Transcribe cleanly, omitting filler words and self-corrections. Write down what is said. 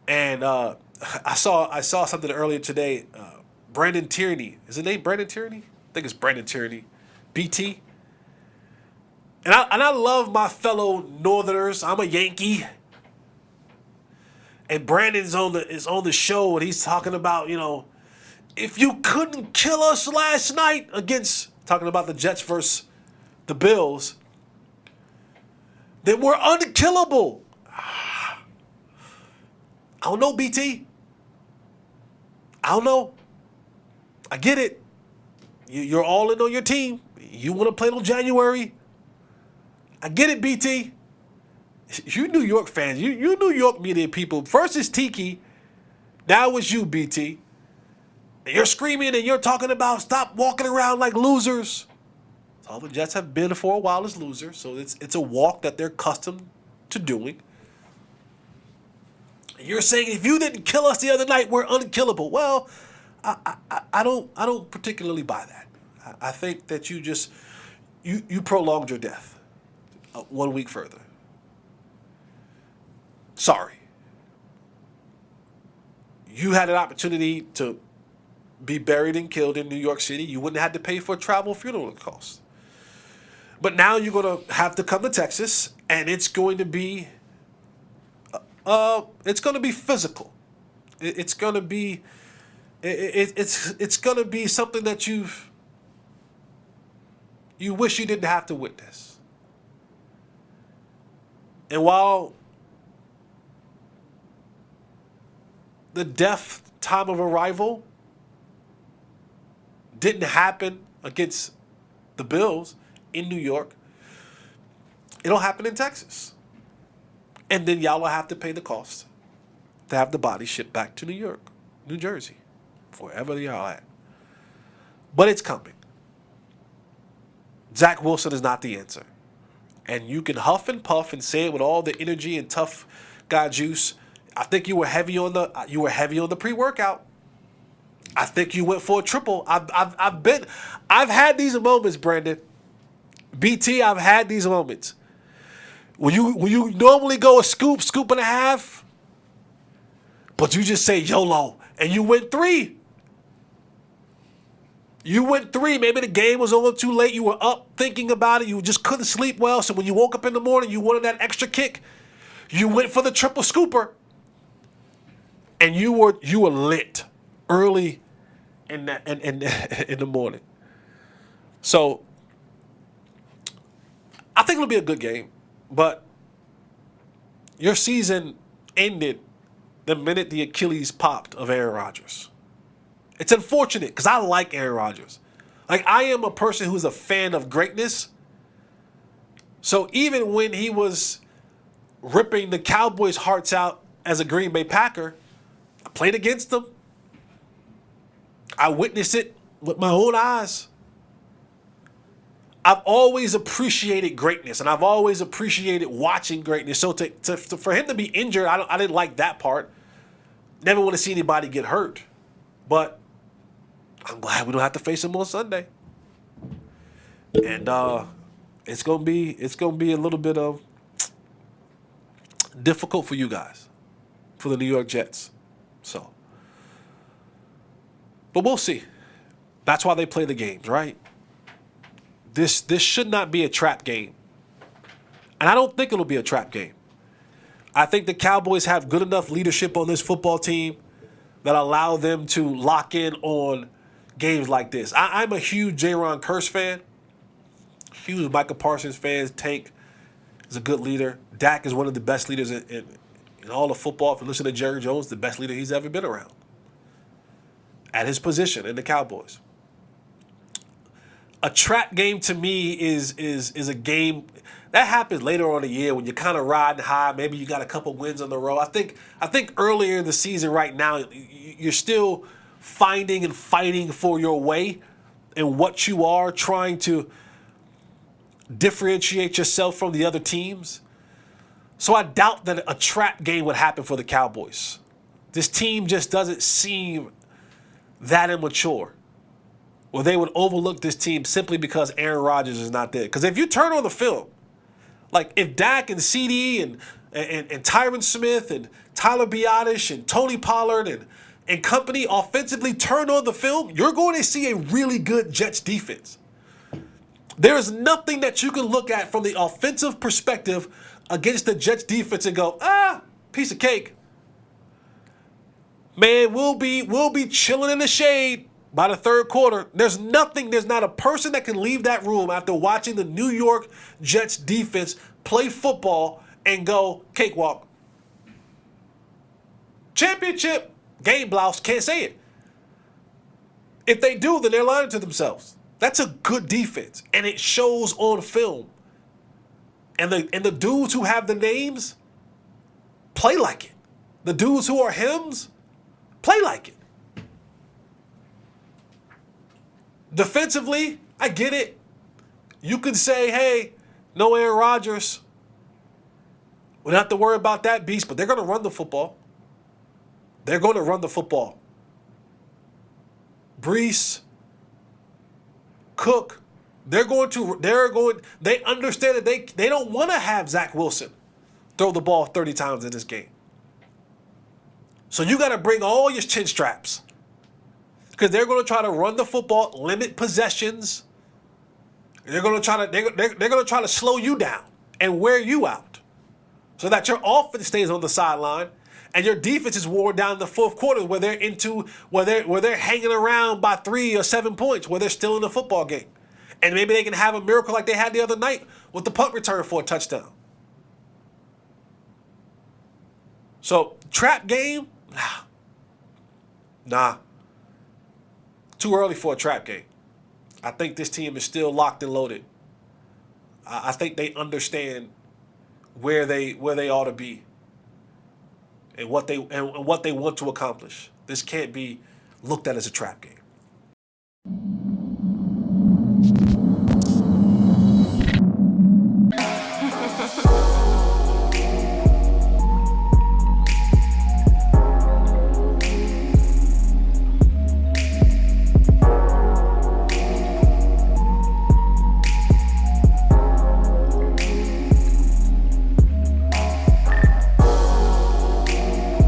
And I saw something earlier today. Brandon Tierney, is his name Brandon Tierney? I think it's Brandon Tierney, BT. And I love my fellow Northerners. I'm a Yankee, and Brandon's on the show, and he's talking about, if you couldn't kill us last night against, talking about the Jets versus the Bills, then we're unkillable. I don't know, BT. I don't know. I get it. You're all in on your team. You want to play till January. I get it, BT. You New York fans, you New York media people. First it's Tiki, now it's you, BT. And you're screaming and you're talking about stop walking around like losers. All the Jets have been for a while as losers, so it's a walk that they're accustomed to doing. And you're saying if you didn't kill us the other night, we're unkillable. Well, I don't particularly buy that. I think that you prolonged your death 1 week further. Sorry. You had an opportunity to be buried and killed in New York City. You wouldn't have had to pay for travel funeral costs. But now you're going to have to come to Texas, and it's going to be physical. It's going to be it's going to be something that you wish you didn't have to witness. And while the death time of arrival didn't happen against the Bills in New York, it'll happen in Texas. And then y'all will have to pay the cost to have the body shipped back to New York, New Jersey, wherever y'all at. But it's coming. Zach Wilson is not the answer. And you can huff and puff and say it with all the energy and tough guy juice. I think you were heavy on the pre-workout. I think you went for a triple. I've had these moments, Brandon. BT, I've had these moments. When you normally go a scoop and a half, but you just say YOLO and you went 3. You went 3. Maybe the game was over too late. You were up thinking about it. You just couldn't sleep well. So when you woke up in the morning, you wanted that extra kick. You went for the triple scooper. And you were lit early in the morning. So I think it'll be a good game, but your season ended the minute the Achilles popped of Aaron Rodgers. It's unfortunate because I like Aaron Rodgers. Like, I am a person who's a fan of greatness. So even when he was ripping the Cowboys' hearts out as a Green Bay Packer, I played against them. I witnessed it with my own eyes. I've always appreciated greatness, and I've always appreciated watching greatness. So for him to be injured, I didn't like that part. Never want to see anybody get hurt. But I'm glad we don't have to face him on Sunday. And it's gonna be a little bit of difficult for you guys, for the New York Jets. So, but we'll see. That's why they play the games, right? This should not be a trap game. And I don't think it'll be a trap game. I think the Cowboys have good enough leadership on this football team that allow them to lock in on games like this. I'm a huge Jaron Kearse fan. Huge Micah Parsons fan. Tank is a good leader. Dak is one of the best leaders in all of football. If you listen to Jerry Jones, the best leader he's ever been around at his position in the Cowboys. A trap game to me is a game that happens later on in the year when you're kind of riding high. Maybe you got a couple wins on the road. I think earlier in the season right now, you're still finding and fighting for your way and what you are, trying to differentiate yourself from the other teams. So I doubt that a trap game would happen for the Cowboys. This team just doesn't seem that immature, or they would overlook this team simply because Aaron Rodgers is not there. Because if you turn on the film, like if Dak and CD and and Tyron Smith and Tyler Biotish and Tony Pollard and company offensively turn on the film, you're going to see a really good Jets defense. There is nothing that you can look at from the offensive perspective against the Jets defense and go, piece of cake. Man, we'll be chilling in the shade by the third quarter. There's not a person that can leave that room after watching the New York Jets defense play football and go, cakewalk. Championship game blouse, can't say it. If they do, then they're lying to themselves. That's a good defense, and it shows on film. And the dudes who have the names play like it. The dudes who are hymns play like it. Defensively, I get it. You could say, hey, no Aaron Rodgers. We don't have to worry about that beast, but they're going to run the football. They're going to run the football. Brees, Cook, they understand that they don't want to have Zach Wilson throw the ball 30 times in this game. So you got to bring all your chin straps because they're going to try to run the football, limit possessions. They're going to try to slow you down and wear you out so that your offense stays on the sideline and your defense is worn down in the fourth quarter where they're hanging around by 3 or 7 points, where they're still in the football game. And maybe they can have a miracle like they had the other night with the punt return for a touchdown. So, trap game? Nah. Too early for a trap game. I think this team is still locked and loaded. I think they understand where they ought to be and what they want to accomplish. This can't be looked at as a trap game.